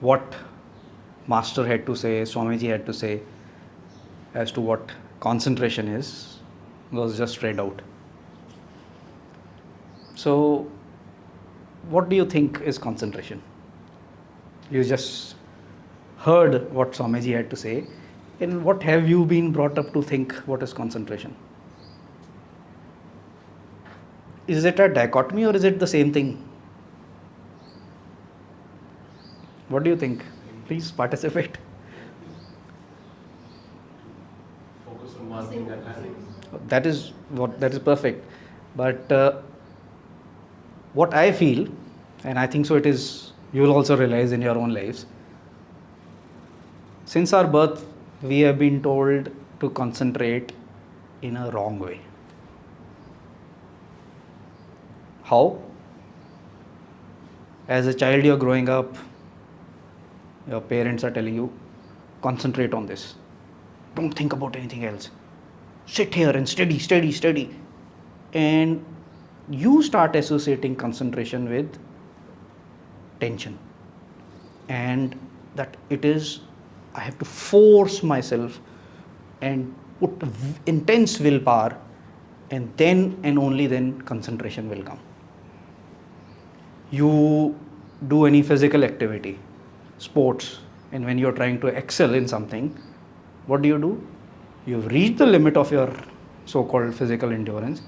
what Master had to say, Swamiji had to say as to what concentration is was just read out. So, what do you think is concentration? You just heard what Swamiji had to say, and what have you been brought up to think what is concentration? Is it a dichotomy or is it the same thing? What do you think? Please participate. Focus on one thing at a time. That is perfect. But what I feel, and I think so it is, you will also realize in your own lives, since our birth, we have been told to concentrate in a wrong way. How? As a child, you're growing up, your parents are telling you, concentrate on this. Don't think about anything else. Sit here and study. And you start associating concentration with tension. And that it is, I have to force myself and put intense willpower, and then and only then concentration will come. You do any physical activity, sports, and when you're trying to excel in something, what do? You've reached the limit of your so-called physical endurance,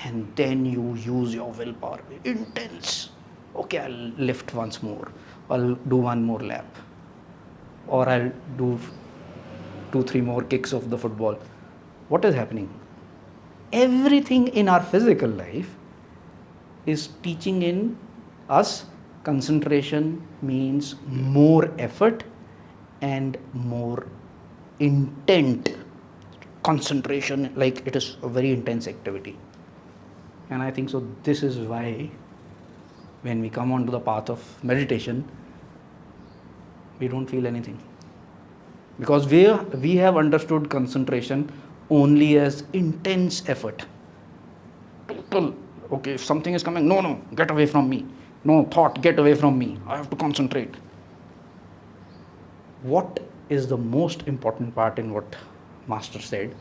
and then you use your willpower, intense. Okay, I'll lift once more, I'll do one more lap, or I'll do 2-3 more kicks of the football. What is happening? Everything in our physical life is teaching in us concentration means more effort and more intent. Concentration, like it is a very intense activity. And I think so this is why when we come onto the path of meditation, we don't feel anything. Because we have understood concentration only as intense effort. Total, okay, if something is coming, no, get away from me. No, thought, get away from me. I have to concentrate. What is the most important part in what Master said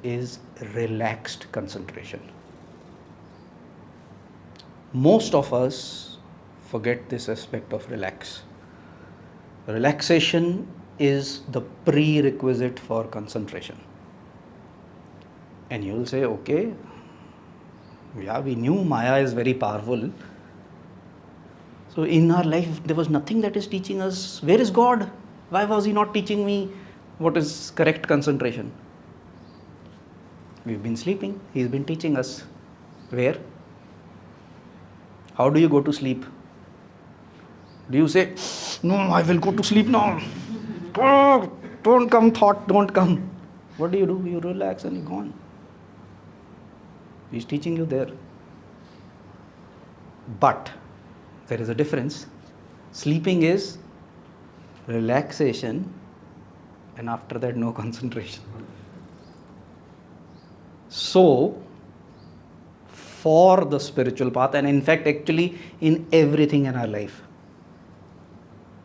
is relaxed concentration. Most of us forget this aspect of relax. Relaxation is the prerequisite for concentration. And you'll say, okay, yeah, we knew Maya is very powerful. So in our life, there was nothing that is teaching us, where is God? Why was He not teaching me what is correct concentration? We've been sleeping. He's been teaching us. Where? How do you go to sleep? Do you say, no, I will go to sleep now. Oh, don't come, thought, don't come. What do? You relax and you're gone. He's teaching you there. But there is a difference. Sleeping is relaxation, and after that, no concentration. So, for the spiritual path, and in fact, actually, in everything in our life,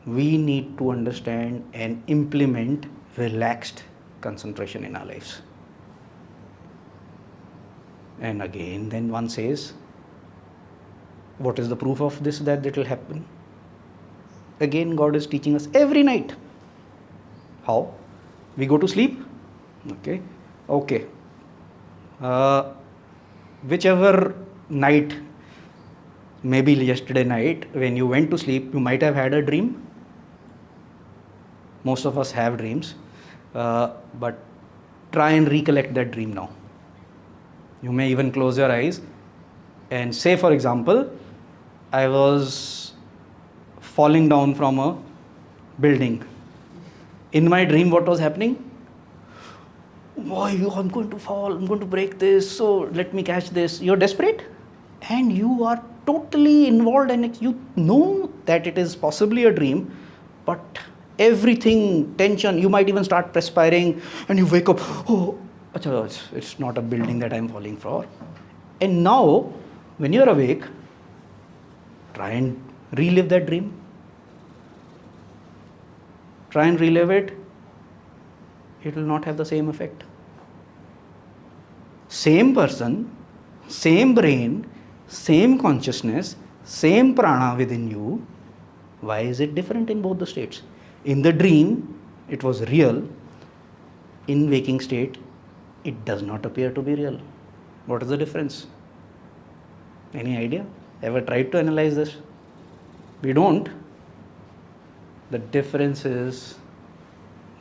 we need to understand and implement relaxed concentration in our lives. And again, then one says, what is the proof of this, that it will happen? Again, God is teaching us every night. How? We go to sleep. Okay. Whichever night, maybe yesterday night, when you went to sleep, you might have had a dream. Most of us have dreams. But try and recollect that dream now. You may even close your eyes and say, for example, I was falling down from a building. In my dream, what was happening? Why, I'm going to fall, I'm going to break this, so let me catch this. You're desperate and you are totally involved, and you know that it is possibly a dream, but everything, tension, you might even start perspiring and you wake up, it's not a building that I'm falling for. And now, when you're awake, try and relive that dream. Try and relive it, it will not have the same effect. Same person, same brain, same consciousness, same prana within you. Why is it different in both the states? In the dream, it was real. In waking state, it does not appear to be real. What is the difference? Any idea? Ever tried to analyze this? We don't. The difference is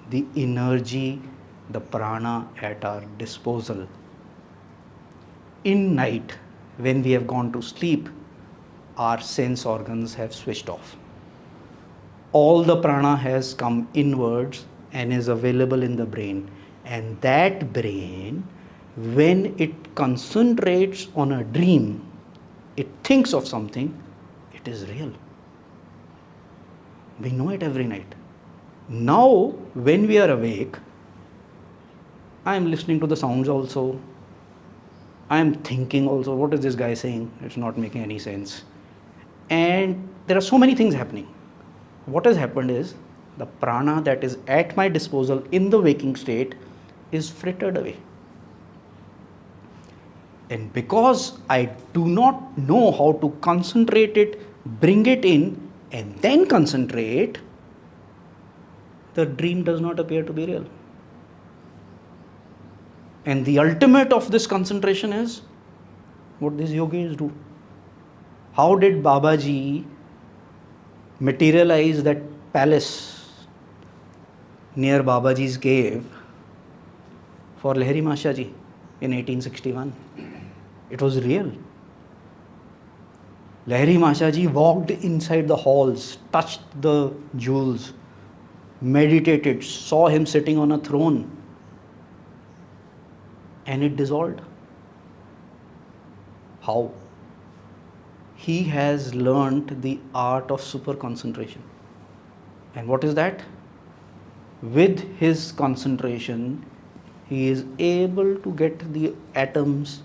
the energy, the prana at our disposal. In night, when we have gone to sleep, our sense organs have switched off. All the prana has come inwards and is available in the brain. And that brain, when it concentrates on a dream, it thinks of something, it is real. We know it every night. Now, when we are awake, I am listening to the sounds also. I am thinking also, what is this guy saying? It's not making any sense. And there are so many things happening. What has happened is, the prana that is at my disposal in the waking state is frittered away. And because I do not know how to concentrate it, bring it in, and then concentrate, the dream does not appear to be real. And the ultimate of this concentration is what these yogis do. How did Babaji materialize that palace near Babaji's cave for Lahiri Mashaji in 1861? It was real. Lahiri Mashaji walked inside the halls, touched the jewels, meditated, saw him sitting on a throne, and it dissolved. How? He has learnt the art of super concentration. And what is that? With his concentration, he is able to get the atoms,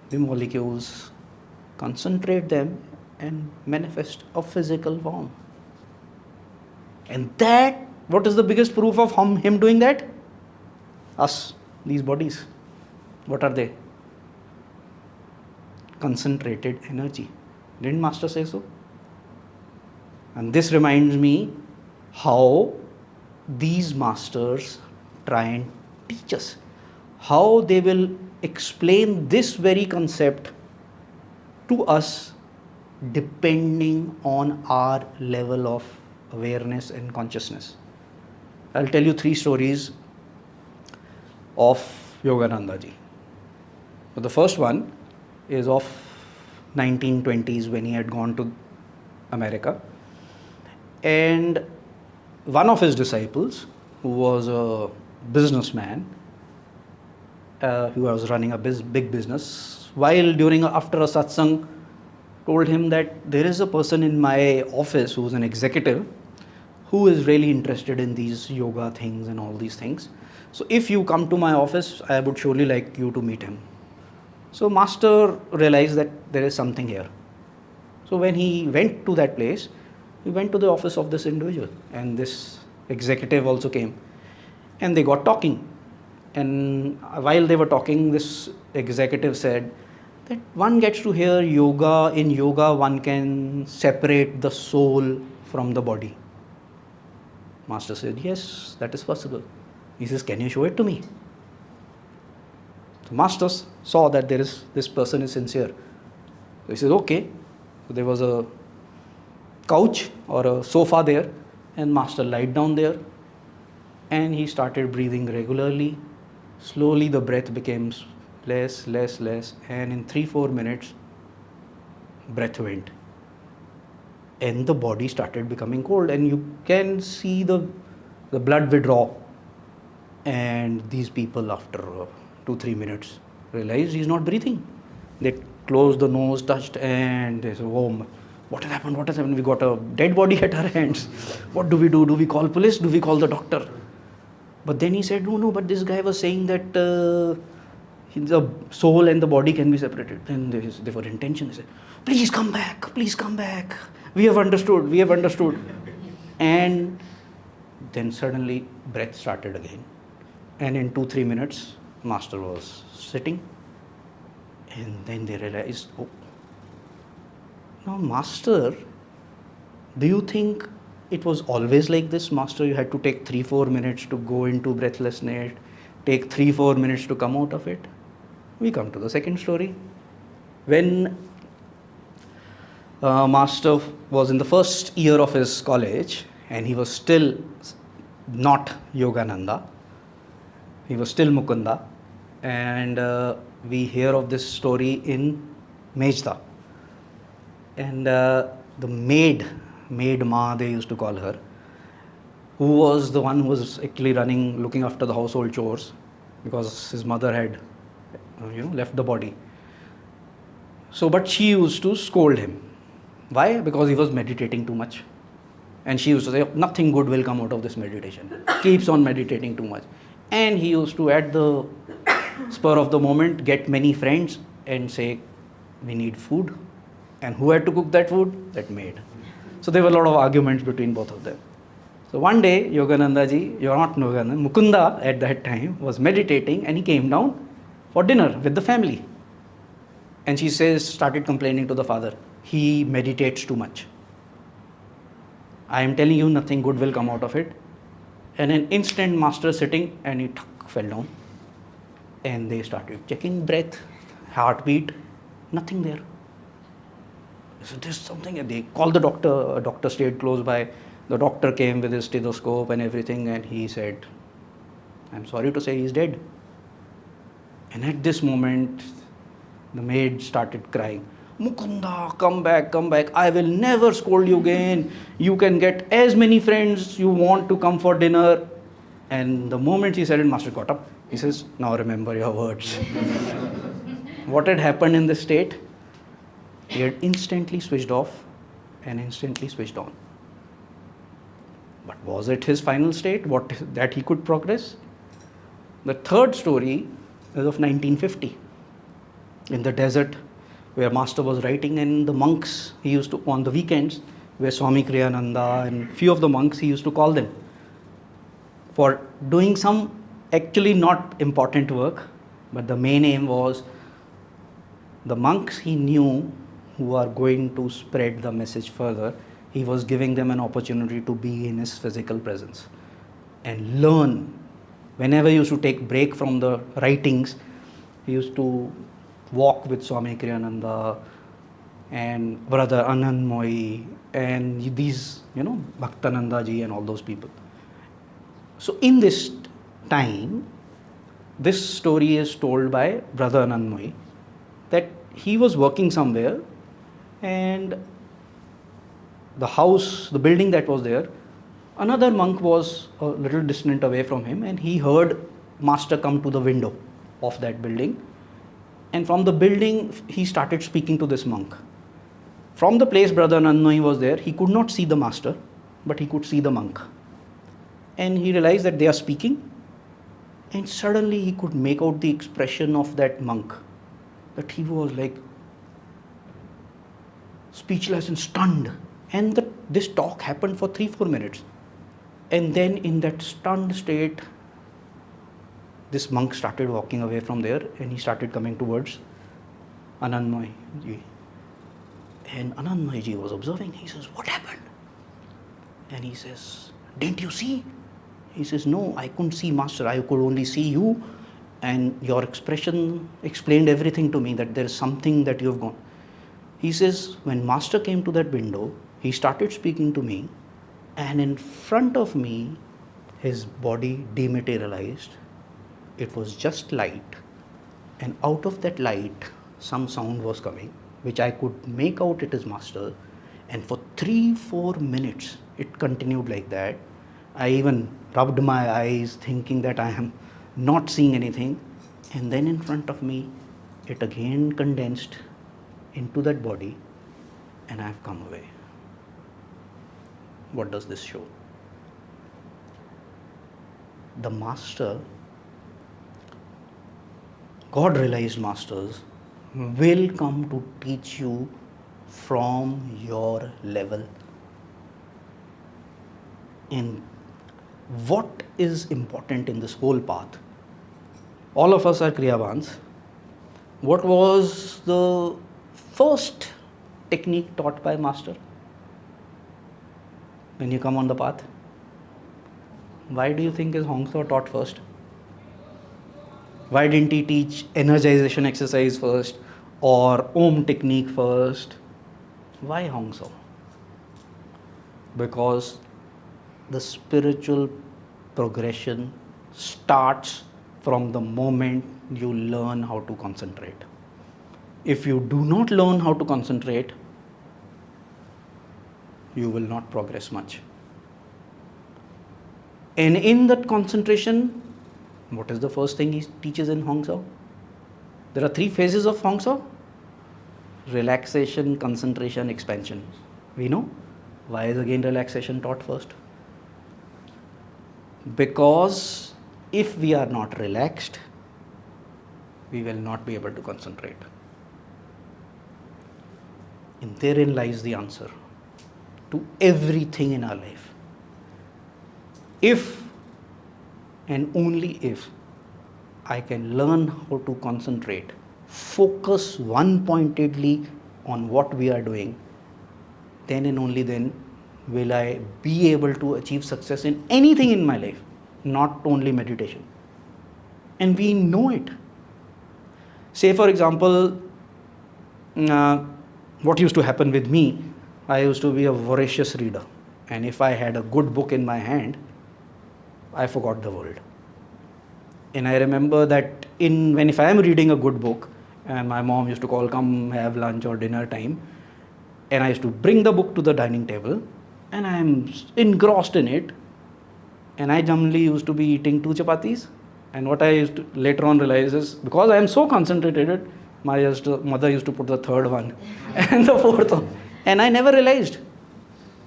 the molecules, concentrate them and manifest a physical form. And that, what is the biggest proof of him doing that? Us, these bodies. What are they? Concentrated energy. Didn't Master say so? And this reminds me how these masters try and teach us. How they will explain this very concept to us depending on our level of awareness and consciousness. I'll tell you 3 stories of Yogananda ji. So the first one is of 1920s when he had gone to America, and one of his disciples, who was a businessman, who was running a big business, after a satsang, told him that there is a person in my office who is an executive who is really interested in these yoga things and all these things. So if you come to my office, I would surely like you to meet him. So Master realized that there is something here. So when he went to that place, he went to the office of this individual, and this executive also came, and they got talking. And while they were talking, this executive said that one gets to hear yoga. In yoga, one can separate the soul from the body. Master said, yes, that is possible. He says, can you show it to me? The Master saw that this person is sincere. So he says, okay. So there was a couch or a sofa there, and Master lied down there, and he started breathing regularly. Slowly the breath became less, and in 3-4 minutes, breath went. And the body started becoming cold, and you can see the blood withdraw. And these people, after 2-3 minutes, realized he's not breathing. They closed the nose, touched, and they said, oh, what has happened? We got a dead body at our hands. What do? Do we call police? Do we call the doctor? But then he said, no, but this guy was saying that the soul and the body can be separated. Then they were in tension. They said, please come back. We have understood. And Then suddenly breath started again. And in 2-3 minutes, master was sitting. And then they realized, oh, now master, do you think it was always like this, master? You had to take 3-4 minutes to go into breathlessness, take 3-4 minutes to come out of it? We come to the second story. When master was in the first year of his college and he was still not Yogananda, he was still Mukunda, and we hear of this story in Mejda. And the maid Ma, they used to call her, who was the one who was actually looking after the household chores, because his mother had left the body. So, but she used to scold him. Why? Because he was meditating too much. And she used to say, nothing good will come out of this meditation. Keeps on meditating too much. And he used to, at the spur of the moment, get many friends and say, we need food. And who had to cook that food? That maid. So there were a lot of arguments between both of them. So one day, Yogananda ji, you're not Yogananda, Mukunda at that time was meditating, and he came down for dinner with the family. And she started complaining to the father, he meditates too much. I am telling you, nothing good will come out of it. And an instant, master sitting, and he fell down. And they started checking breath, heartbeat, nothing there. So there's something, and they called the doctor. A doctor stayed close by. The doctor came with his stethoscope and everything, and he said, I'm sorry to say he's dead. And at this moment, the maid started crying, Mukunda, come back, come back. I will never scold you again. You can get as many friends you want to come for dinner. And the moment he said it, master got up. He says, now remember your words. What had happened in this state? He had instantly switched off and instantly switched on. But was it his final state, that he could progress? The third story is of 1950. In the desert, where master was writing, and the monks, he used to, on the weekends, where Swami Kriyananda and few of the monks, he used to call them for doing some actually not important work, but the main aim was the monks he knew who are going to spread the message further. He was giving them an opportunity to be in his physical presence and learn. Whenever he used to take break from the writings, he used to walk with Swami Kriyananda and brother Anand and these, Bhaktananda ji and all those people. So in this time, this story is told by brother Anand that he was working somewhere, and the building that was there, another monk was a little distant away from him, and he heard master come to the window of that building. And from the building, he started speaking to this monk. From the place brother Nannoi was there, he could not see the master, but he could see the monk. And he realized that they are speaking, and suddenly he could make out the expression of that monk, that he was like speechless and stunned. And this talk happened for 3-4 minutes. And then in that stunned state, this monk started walking away from there, and he started coming towards Anandmoy ji. And Anandmoy ji was observing. He says, what happened? And he says, didn't you see? He says, no, I couldn't see master. I could only see you, and your expression explained everything to me, that there is something that you have gone. He says, when master came to that window, he started speaking to me, and in front of me, his body dematerialized. It was just light, and out of that light, some sound was coming, which I could make out it is master. And for 3-4 minutes, it continued like that. I even rubbed my eyes, thinking that I am not seeing anything. And then in front of me, it again condensed into that body, and I have come away. What does this show? The master, God realized masters, will come to teach you from your level. And what is important in this whole path? All of us are Kriyavans. What was the first technique taught by master when you come on the path? Why do you think is Hong-Sau taught first? Why didn't he teach energization exercise first or Om technique first? Why Hong-Sau? Because the spiritual progression starts from the moment you learn how to concentrate. If you do not learn how to concentrate, you will not progress much. And in that concentration, what is the first thing he teaches in Hong-Sau? There are 3 phases of Hong-Sau: relaxation, concentration, expansion. We know. Why is again relaxation taught first? Because if we are not relaxed, we will not be able to concentrate. And therein lies the answer to everything in our life. If and only if I can learn how to concentrate, focus one-pointedly on what we are doing, then and only then will I be able to achieve success in anything in my life, not only meditation. And we know it. Say, for example, what used to happen with me, I used to be a voracious reader. And if I had a good book in my hand, I forgot the world. And I remember that if I am reading a good book, and my mom used to call, come have lunch or dinner time, and I used to bring the book to the dining table, and I am engrossed in it, and I generally used to be eating 2 chapatis. And what I used to later on realize is, because I am so concentrated, my mother used to put the 3rd one and the 4th one, and I never realized.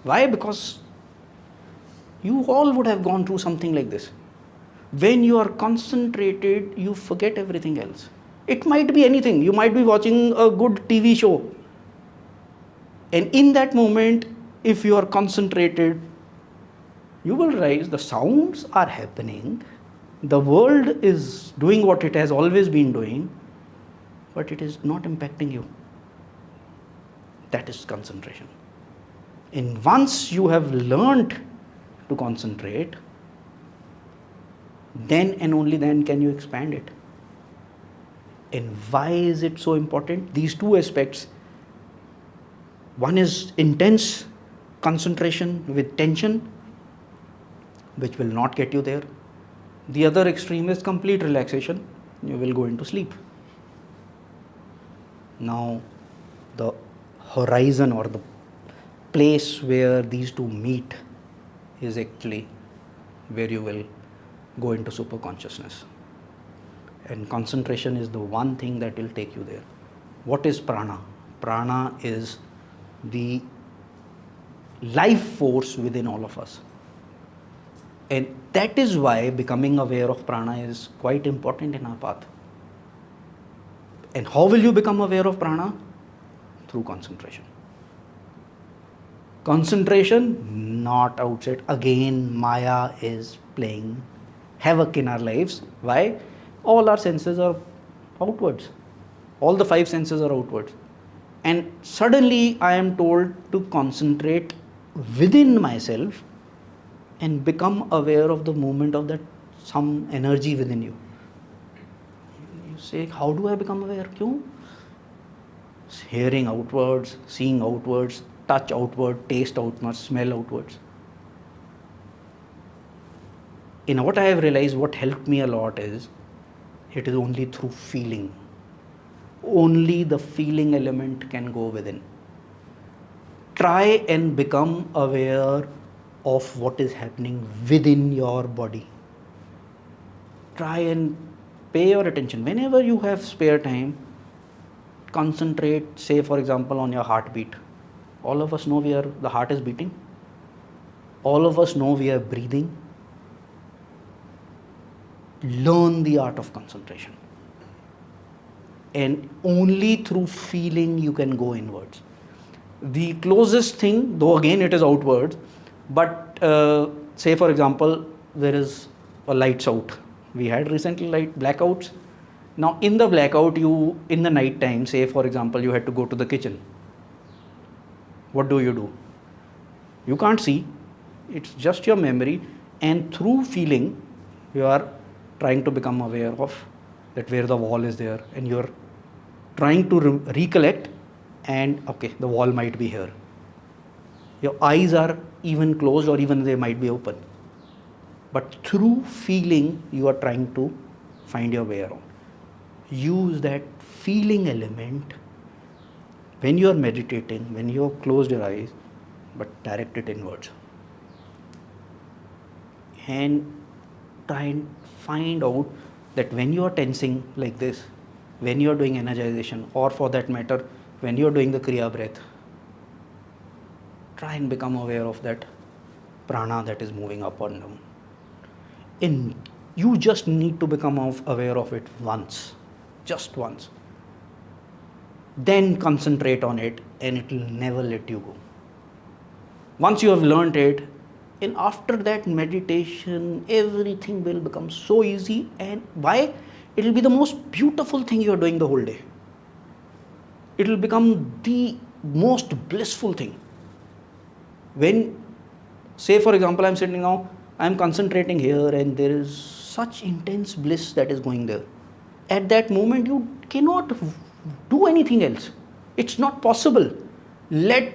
Why? Because you all would have gone through something like this. When you are concentrated, you forget everything else. It might be anything. You might be watching a good TV show, and in that moment, if you are concentrated, you will realize the sounds are happening, the world is doing what it has always been doing, but it is not impacting you. That is concentration. And once you have learned to concentrate, then and only then can you expand it. And why is it so important? These 2 aspects. One is intense concentration with tension, which will not get you there. The other extreme is complete relaxation. You will go into sleep. Now, the horizon or the place where these 2 meet is actually where you will go into super consciousness. And concentration is the one thing that will take you there. What is prana? Prana is the life force within all of us. And that is why becoming aware of prana is quite important in our path. And how will you become aware of prana? Through concentration. Concentration, not outside. Again, Maya is playing havoc in our lives. Why? All our senses are outwards. All the 5 senses are outwards. And suddenly I am told to concentrate within myself and become aware of the movement of that some energy within you. You say, how do I become aware? Kyun? Hearing outwards, seeing outwards, touch outward, taste outwards, smell outwards. In what I have realized, what helped me a lot is, it is only through feeling. Only the feeling element can go within. Try and become aware of what is happening within your body. Try and pay your attention. Whenever you have spare time, concentrate, say for example, on your heartbeat. All of us know the heart is beating. All of us know we are breathing. Learn the art of concentration. And only through feeling you can go inwards. The closest thing, though again it is outwards, but say for example, there is a lights out. We had recently blackouts. Now in the blackout, you in the night time, say for example, you had to go to the kitchen. What do? You can't see. It's just your memory, and through feeling, you are trying to become aware of that where the wall is there, and you're trying to recollect, and okay, the wall might be here. Your eyes are even closed, or even they might be open. But through feeling, you are trying to find your way around. Use that feeling element when you are meditating, when you have closed your eyes, but direct it inwards. And try and find out that when you are tensing like this, when you are doing energization, or for that matter, when you are doing the Kriya breath, try and become aware of that prana that is moving up and down. And you just need to become aware of it once, just once. Then concentrate on it, and it will never let you go. Once you have learned it, and after that meditation, everything will become so easy. And why? It will be the most beautiful thing you are doing the whole day. It will become the most blissful thing. When, say for example, I'm sitting now, I'm concentrating here, and there is such intense bliss that is going there. At that moment, you cannot do anything else. It's not possible. Let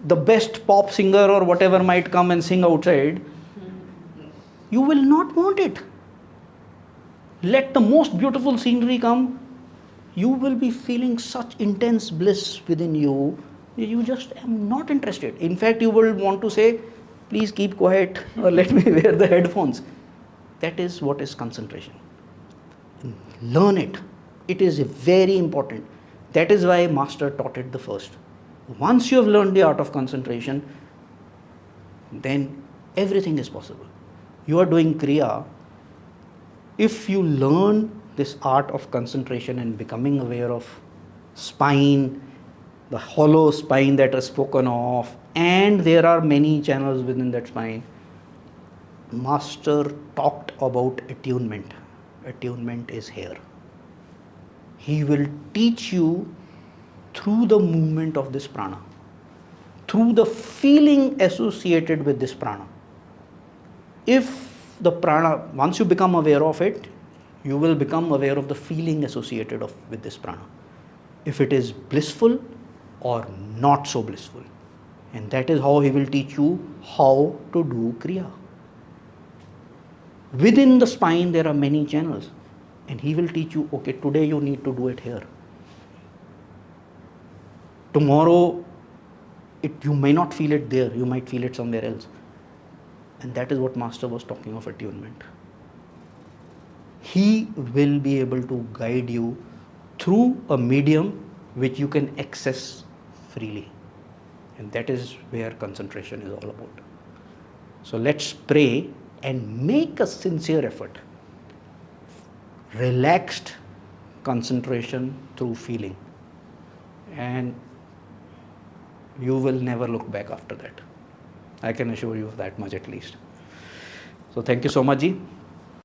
the best pop singer or whatever might come and sing outside, you will not want it. Let the most beautiful scenery come, you will be feeling such intense bliss within you, you just am not interested. In fact, you will want to say, please keep quiet, or let me wear the headphones. That is what is concentration. Learn it. It is very important. That is why Master taught it the first. Once you have learned the art of concentration, then everything is possible. You are doing Kriya. If you learn this art of concentration and becoming aware of spine, the hollow spine that is spoken of, and there are many channels within that spine, Master talked about attunement. Attunement is here. He will teach you through the movement of this prana, through the feeling associated with this prana. If the prana, once you become aware of it, you will become aware of the feeling associated with this prana. If it is blissful or not so blissful. And that is how he will teach you how to do Kriya. Within the spine, there are many channels. And he will teach you, okay, today you need to do it here. Tomorrow, you may not feel it there, you might feel it somewhere else. And that is what Master was talking of attunement. He will be able to guide you through a medium which you can access freely. And that is where concentration is all about. So let's pray and make a sincere effort. Relaxed concentration through feeling. And you will never look back after that. I can assure you of that much at least. So thank you so much, Ji.